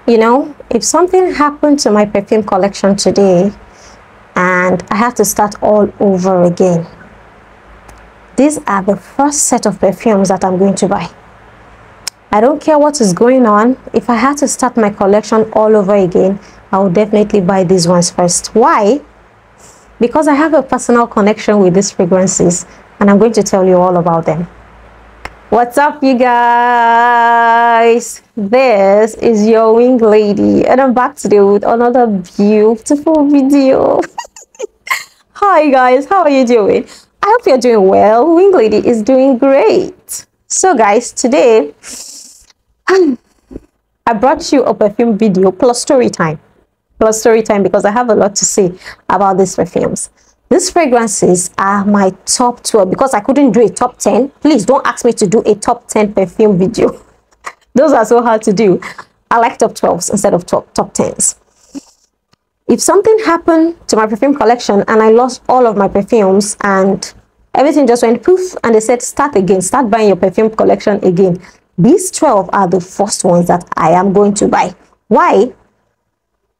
You know, if something happened to my perfume collection today and I had to start all over again, these are the first set of perfumes that I'm going to buy. I don't care what is going on. If I had to start my collection all over again, I would definitely buy these ones first. Why? Because I have a personal connection with these fragrances, and I'm going to tell you all about them. What's up, you guys? This is your wing lady, and I'm back today with another beautiful video. Hi guys, how are you doing? I hope you're doing well. Wing lady is doing great. So guys, today I brought you a perfume video plus story time. Plus story time because I have a lot to say about these perfumes. These fragrances are my top 12 because I couldn't do a top 10. Please don't ask me to do a top 10 perfume video. Those are so hard to do. I like top 12s instead of top 10s. If something happened to my perfume collection and I lost all of my perfumes and everything just went poof and they said start again, start buying your perfume collection again, these 12 are the first ones that I am going to buy. Why?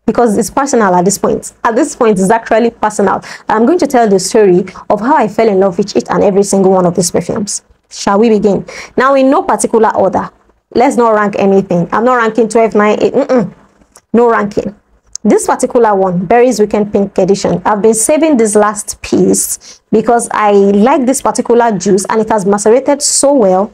Because it's personal at this point. At this point, it's actually personal. I'm going to tell the story of how I fell in love with each and every single one of these perfumes. Shall we begin? Now, in no particular order. Let's not rank anything. I'm not ranking 12, 9, 8. No ranking. This particular one, Berry's Weekend Pink Edition, I've been saving this last piece because I like this particular juice and it has macerated so well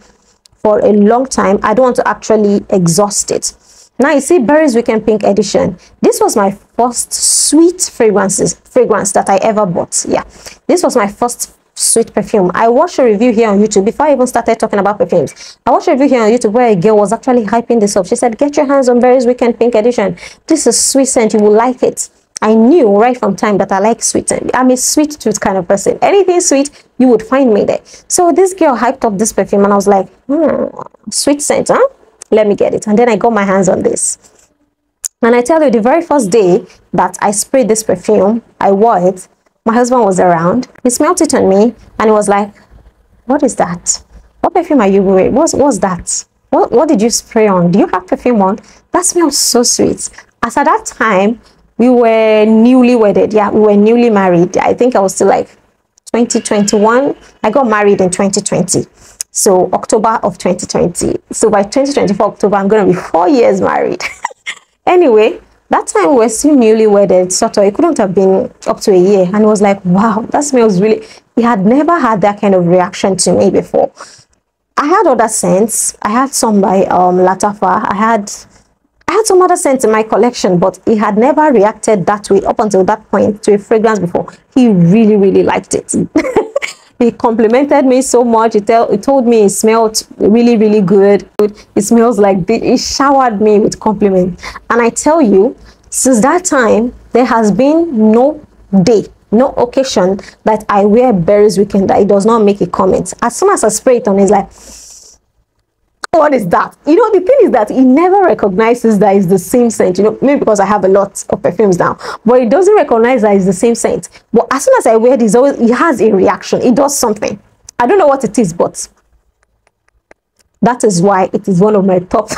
for a long time. I don't want to actually exhaust it. Now you see Berry's Weekend Pink Edition. This was my first sweet fragrance that I ever bought. Yeah, this was my first sweet perfume. I watched a review here on YouTube before I even started talking about perfumes. I watched a review here on YouTube where a girl was actually hyping this up. She said, get your hands on Berry's Weekend Pink Edition. This is sweet scent. You will like it. I knew right from time that I like sweet scent. I'm a sweet tooth kind of person. Anything sweet, you would find me there. So this girl hyped up this perfume and I was like, sweet scent, huh? Let me get it. And then I got my hands on this. And I tell you, the very first day that I sprayed this perfume, I wore it. My husband was around. He smelled it on me and he was like, what is that? What perfume are you wearing? What's that? What did you spray on? Do you have perfume on? That smells so sweet. As at that time, we were newly wedded. Yeah, we were newly married. I think I was still like 2021. I got married in 2020. So October of 2020. So by 2024 October, I'm going to be 4 years married. Anyway, that time we were still newly wedded. Sort of, it couldn't have been up to a year. And it was like, wow, that smells really... He had never had that kind of reaction to me before. I had other scents. I had some by Lattafa. I had some other scents in my collection, but he had never reacted that way up until that point to a fragrance before. He really, really liked it. He complimented me so much. He told me it smelled really, really good. It smells like this. He showered me with compliments. And I tell you, since that time, there has been no day, no occasion that I wear Berry's Weekend that it does not make a comment. As soon as I spray it on, it's like, what is that? You know, the thing is that he never recognizes that it's the same scent. You know, maybe because I have a lot of perfumes now, but he doesn't recognize that it's the same scent. But as soon as I wear this, he has a reaction. It does something. I don't know what it is, but that is why it is one of my top.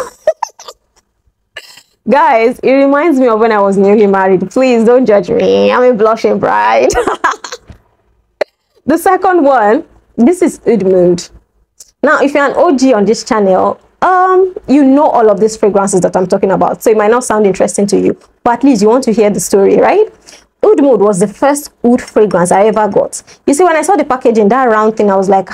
Guys, it reminds me of when I was newly married. Please don't judge me. I'm a blushing bride. The second one, this is Oud Mood. Now, if you're an OG on this channel, you know all of these fragrances that I'm talking about. So it might not sound interesting to you, but at least you want to hear the story, right? Oud Mood was the first oud fragrance I ever got. You see, when I saw the packaging, that round thing, I was like,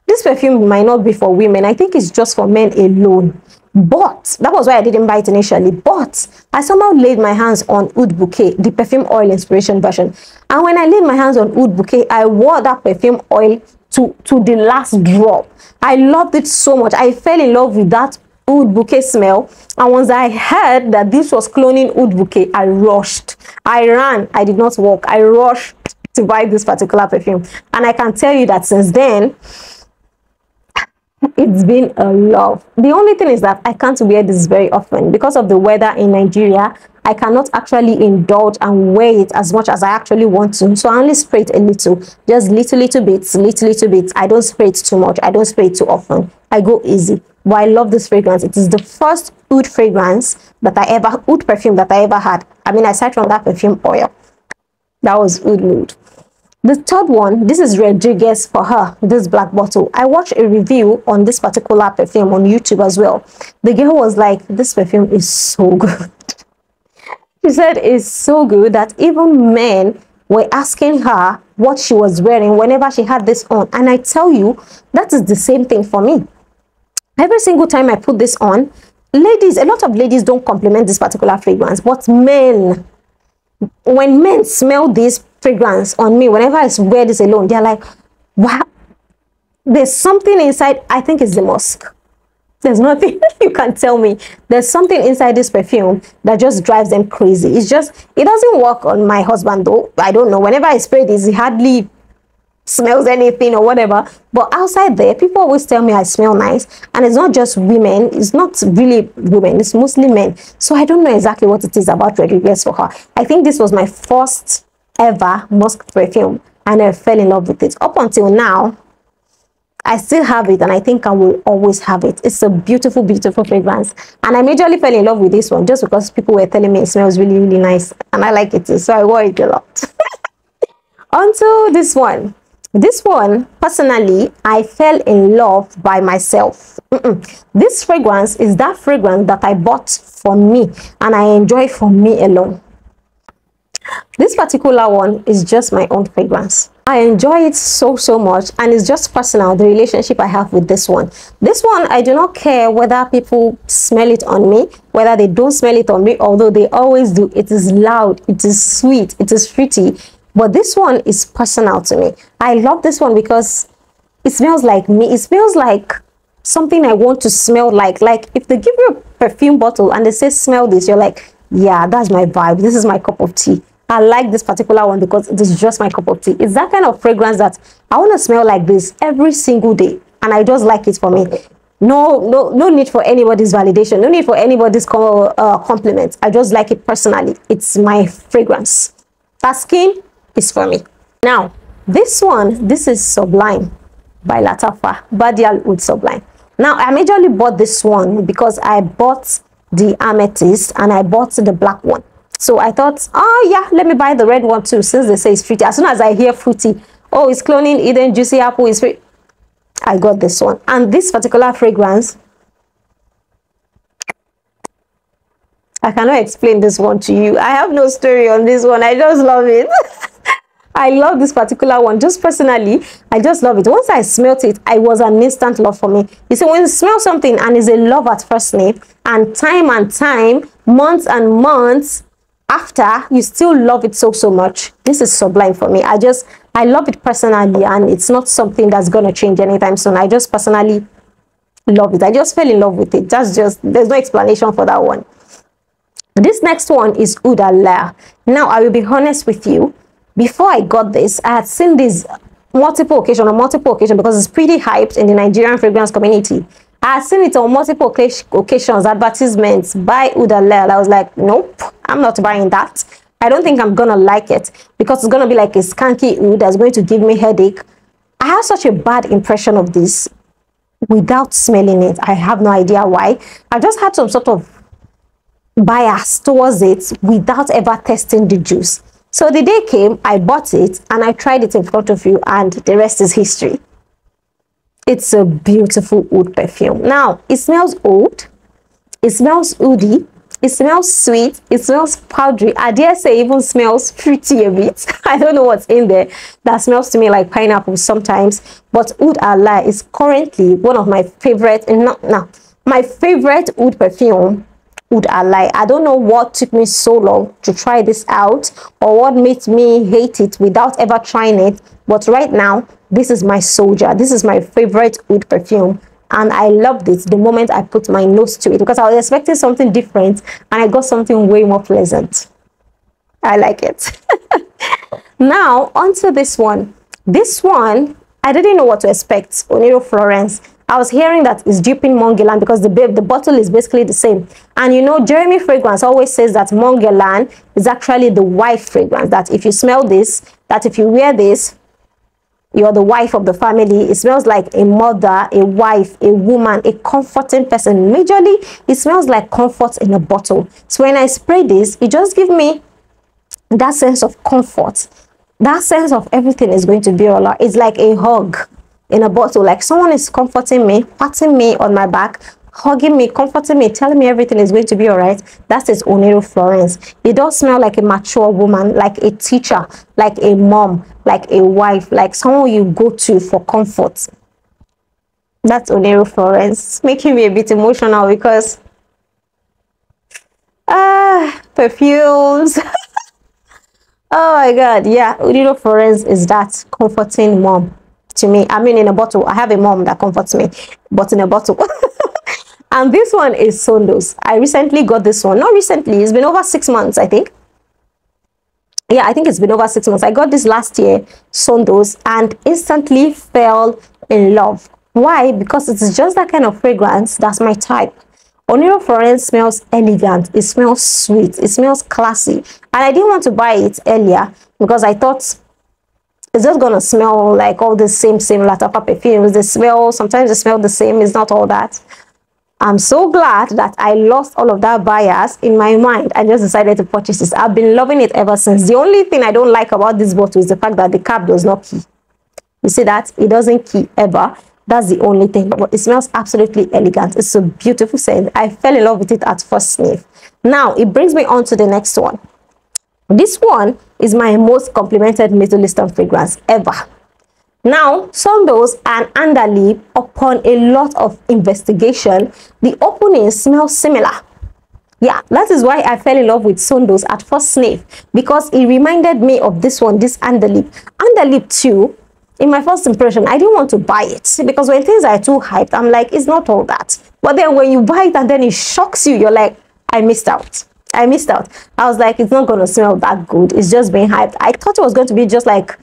this perfume might not be for women. I think it's just for men alone. But that was why I didn't buy it initially. But I somehow laid my hands on Oud Bouquet, the perfume oil inspiration version. And when I laid my hands on Oud Bouquet, I wore that perfume oil to the last drop. I loved it so much. I fell in love with that Oud Bouquet smell. And once I heard that this was cloning Oud Bouquet, I rushed. I ran. I did not walk. I rushed to buy this particular perfume. And I can tell you that since then, it's been a love. The only thing is that I can't wear this very often because of the weather in Nigeria. I cannot actually indulge and wear it as much as I actually want to. So I only spray it a little, just little bits. I don't spray it too much. I don't spray it too often. I go easy. but I love this fragrance. It is the first oud fragrance that I ever, oud perfume that I ever had. I mean, aside from that perfume oil, that was Oud Mood. The third one, this is Redriguez for her, this black bottle. I watched a review on this particular perfume on YouTube as well. The girl was like, this perfume is so good. She said it's so good that even men were asking her what she was wearing whenever she had this on. And I tell you, that is the same thing for me. Every single time I put this on, ladies, a lot of ladies don't compliment this particular fragrance, but men, when men smell this fragrance on me, whenever I wear this alone, they're like, wow, there's something inside. I think it's the musk. There's nothing you can tell me. There's something inside this perfume that just drives them crazy. It's just, it doesn't work on my husband though. I don't know, whenever I spray this, he hardly smells anything or whatever. But outside there, people always tell me I smell nice. And it's not just women, it's not really women, it's mostly men. So I don't know exactly what it is about Redriguez for her. I think this was my first ever musk perfume and I fell in love with it. Up until now, I still have it and I think I will always have it. It's a beautiful, beautiful fragrance. And I majorly fell in love with this one just because people were telling me it smells really, really nice. And I like it too, so I wore it a lot. Onto this one. This one, personally, I fell in love by myself. This fragrance is that fragrance that I bought for me and I enjoy for me alone. This particular one is just my own fragrance. I enjoy it so much and it's just personal, the relationship I have with this one. This one, I do not care whether people smell it on me, whether they don't smell it on me, although they always do. It is loud, it is sweet, it is fruity, but this one is personal to me. I love this one because it smells like me. It smells like something I want to smell like if they give you a perfume bottle and they say smell this, you're like, yeah, that's my vibe, this is my cup of tea. I like this particular one because it is just my cup of tea. It's that kind of fragrance that I want to smell like this every single day, and I just like it for me. No need for anybody's validation, no need for anybody's compliment. I just like it personally. It's my fragrance. Taskeen is for me. Now this one, this is Sublime by Lattafa, Badee with Sublime. Now I majorly bought this one because I bought the amethyst and I bought the black one. So I thought, oh yeah, let me buy the red one too, since they say it's fruity. As soon as I hear fruity, oh, it's cloning Eden, juicy apple is free, I got this one. And this particular fragrance, I cannot explain this one to you. I have no story on this one. I just love it. I love this particular one. Just personally, I just love it. Once I smelt it, I was an instant love for me. You see, when you smell something and it's a love at first sniff, and time, months and months after, you still love it so much. This is Sublime for me. I love it personally, and it's not something that's gonna change anytime soon. I just personally love it. I just fell in love with it. There's no explanation for that one. This next one is Oud Al Layl. Now I will be honest with you, before I got this, I had seen this multiple occasions because it's pretty hyped in the Nigerian fragrance community. I had seen it on multiple occasions, advertisements by Oud Al Layl. I was like, nope, I'm not buying that. I don't think I'm gonna like it because it's gonna be like a skanky oud that's going to give me headache. I have such a bad impression of this without smelling it. I have no idea why. I just had some sort of bias towards it without ever testing the juice. So the day came, I bought it and I tried it in front of you, and the rest is history. It's a beautiful oud perfume. Now, it smells oud, it smells oudy, it smells sweet, it smells powdery. I dare say it even smells fruity a bit. I don't know what's in there that smells to me like pineapple sometimes. But Oud Al Layl is currently one of my favorite, my favorite oud perfume. Oud Al Layl. I don't know what took me so long to try this out or what made me hate it without ever trying it, but right now this is my soldier. This is my favorite oud perfume, and I loved it the moment I put my nose to it because I was expecting something different and I got something way more pleasant. I like it. Now onto this one. This one, I didn't know what to expect. Oniro Florence. I was hearing that it's duping Montguerlain because the bottle is basically the same. And you know, Jeremy Fragrance always says that Montguerlain is actually the wife fragrance. That if you smell this, that if you wear this, you're the wife of the family. It smells like a mother, a wife, a woman, a comforting person. Majorly, it smells like comfort in a bottle. So when I spray this, it just gives me that sense of comfort, that sense of everything is going to be all right. It's like a hug in a bottle, like someone is comforting me, patting me on my back, hugging me, comforting me, telling me everything is going to be all right. That is Oniro Florence. It does smell like a mature woman, like a teacher, like a mom, like a wife, like someone you go to for comfort. That's Oniro Florence. It's making me a bit emotional because perfumes. Oh my god, yeah, Oniro Florence is that comforting mom to me. I mean, in a bottle. I have a mom that comforts me, but in a bottle. And this one is Sondos. I recently got this one. Not recently, it's been over 6 months, I think. Yeah, I think it's been over 6 months. I got this last year, Sondos, and instantly fell in love. Why? Because it's just that kind of fragrance that's my type. Oniro Florence smells elegant, it smells sweet, it smells classy, and I didn't want to buy it earlier because I thought it's just gonna smell like all the same Lattafa perfumes. They smell, sometimes they smell the same. It's not all that. I'm so glad that I lost all of that bias in my mind. I just decided to purchase this. I've been loving it ever since. The only thing I don't like about this bottle is the fact that the cap does not key. You see that? It doesn't key ever. That's the only thing. But it smells absolutely elegant. It's a beautiful scent. I fell in love with it at first sniff. Now, it brings me on to the next one. This one is my most complimented Middle Eastern fragrance ever. Now, Sondos and Andaleeb, upon a lot of investigation, the opening smells similar. Yeah, that is why I fell in love with Sondos at first sniff, because it reminded me of this one, this Andaleeb. Andaleeb too, in my first impression, I didn't want to buy it because when things are too hyped, I'm like, it's not all that. But then when you buy it and then it shocks you, you're like, I missed out. I missed out. I was like, it's not going to smell that good. It's just being hyped. I thought it was going to be just like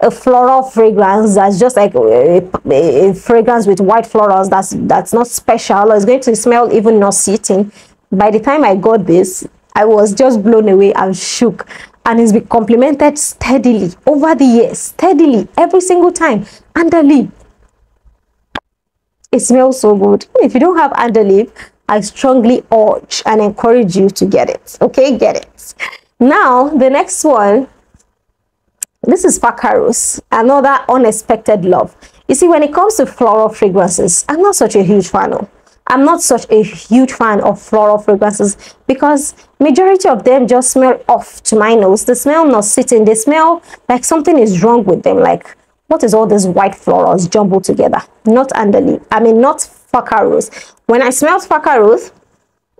a floral fragrance that's just like a fragrance with white florals that's not special, or it's going to smell even not sitting. By the time I got this, I was just blown away and shook, and it's been complimented steadily over the years, steadily every single time. Andaleeb, it smells so good. If you don't have Andaleeb, I strongly urge and encourage you to get it. Okay, get it. Now the next one, this is Fakhar, another unexpected love. You see, when it comes to floral fragrances, I'm not such a huge fan of. I'm not such a huge fan of floral fragrances because majority of them just smell off to my nose. They smell not sitting. They smell like something is wrong with them. Like, what is all these white florals jumbled together? Not Andaleeb. I mean, not Fakhar. When I smelled Fakhar,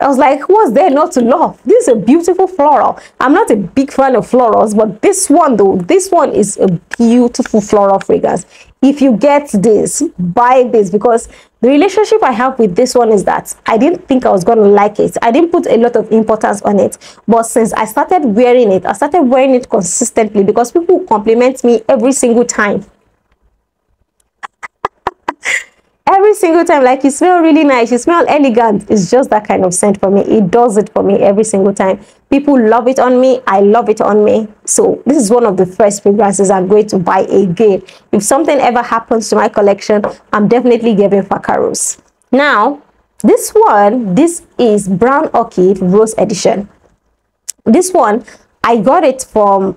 I was like, what's there not to love? This is a beautiful floral. I'm not a big fan of florals, but this one though, this one is a beautiful floral fragrance. If you get this, buy this, because the relationship I have with this one is that I didn't think I was going to like it. I didn't put a lot of importance on it. But since I started wearing it, I started wearing it consistently because people compliment me every single time. Every single time, like, you smell really nice, you smell elegant. It's just that kind of scent for me. It does it for me every single time. People love it on me. I love it on me. So this is one of the first fragrances I'm going to buy again. If something ever happens to my collection, I'm definitely giving Fakhar. Now, this one, this is Brown Orchid Rose Edition. This one, I got it from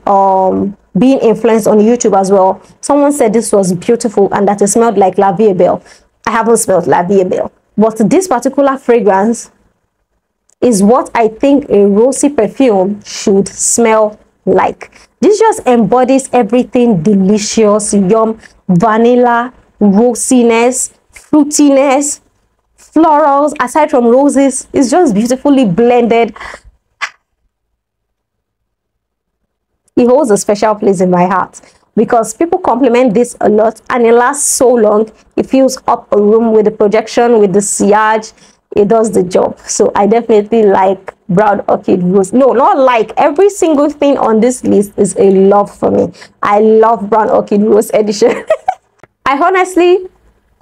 being influenced on YouTube as well. Someone said this was beautiful and that it smelled like La Vie Belle. I haven't smelled La Vie Belle, but this particular fragrance is what I think a rosy perfume should smell like. This just embodies everything delicious, yum, vanilla, rosiness, fruitiness, florals. Aside from roses, it's just beautifully blended. It holds a special place in my heart because people compliment this a lot and it lasts so long. It fills up a room with the projection, with the sillage. It does the job. So I definitely like Brown Orchid Rose. No, not like. Every single thing on this list is a love for me. I love Brown Orchid Rose Edition. I honestly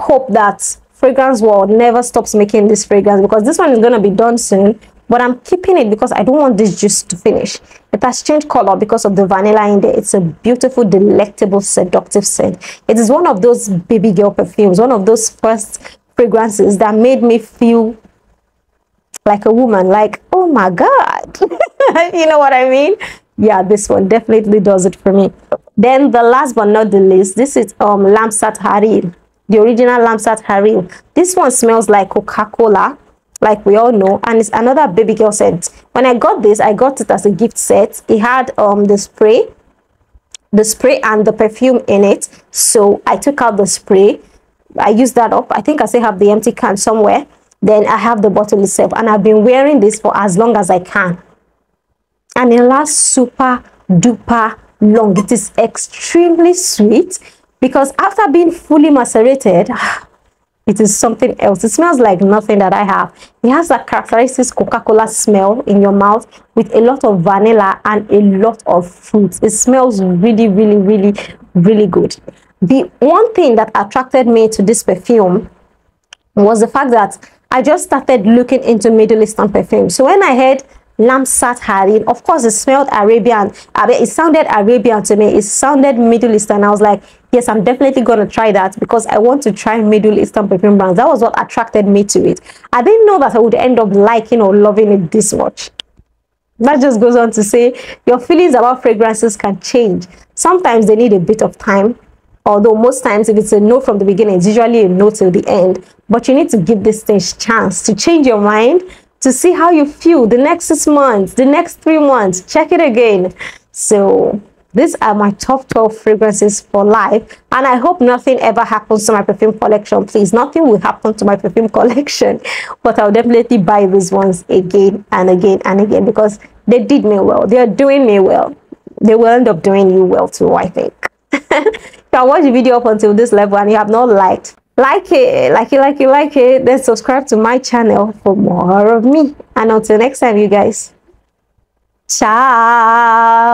hope that Fragrance World never stops making this fragrance because this one is going to be done soon. but I'm keeping it because I don't want this juice to finish. It has changed color because of the vanilla in there. It's a beautiful, delectable, seductive scent. It is one of those baby girl perfumes, one of those first fragrances that made me feel like a woman, like, oh my god. You know what I mean? Yeah, this one definitely does it for me. Then the last but not the least, this is Lamsat harir, the original Lamsat harir. This one smells like Coca-Cola, like we all know, and it's another baby girl scent. When I got this, I got it as a gift set. It had the spray and the perfume in it, so I took out the spray. I used that up. I think I still have the empty can somewhere. Then I have the bottle itself, and I've been wearing this for as long as I can, and it lasts super duper long. It is extremely sweet because after being fully macerated, it is something else. It smells like nothing that I have. It has that characteristic Coca-Cola smell in your mouth with a lot of vanilla and a lot of fruit. It smells really, really, really, really good. The one thing that attracted me to this perfume was the fact that I just started looking into Middle Eastern perfumes. So when I heard Lamsat harir, of course it smelled Arabian. It sounded Arabian to me. It sounded Middle Eastern. I was like, yes, I'm definitely going to try that because I want to try Middle Eastern perfume brands. That was what attracted me to it. I didn't know that I would end up liking or loving it this much. That just goes on to say your feelings about fragrances can change. Sometimes they need a bit of time. Although most times if it's a no from the beginning, it's usually a no till the end. But you need to give this thing a chance to change your mind, to see how you feel the next 6 months, the next 3 months. Check it again. So these are my top 12 fragrances for life, and I hope nothing ever happens to my perfume collection. Please, nothing will happen to my perfume collection, but I'll definitely buy these ones again and again and again because they did me well. They are doing me well. They will end up doing you well too, I think. If I watch the video up until this level and you have not liked, like it, then subscribe to my channel for more of me. And until next time, you guys, ciao.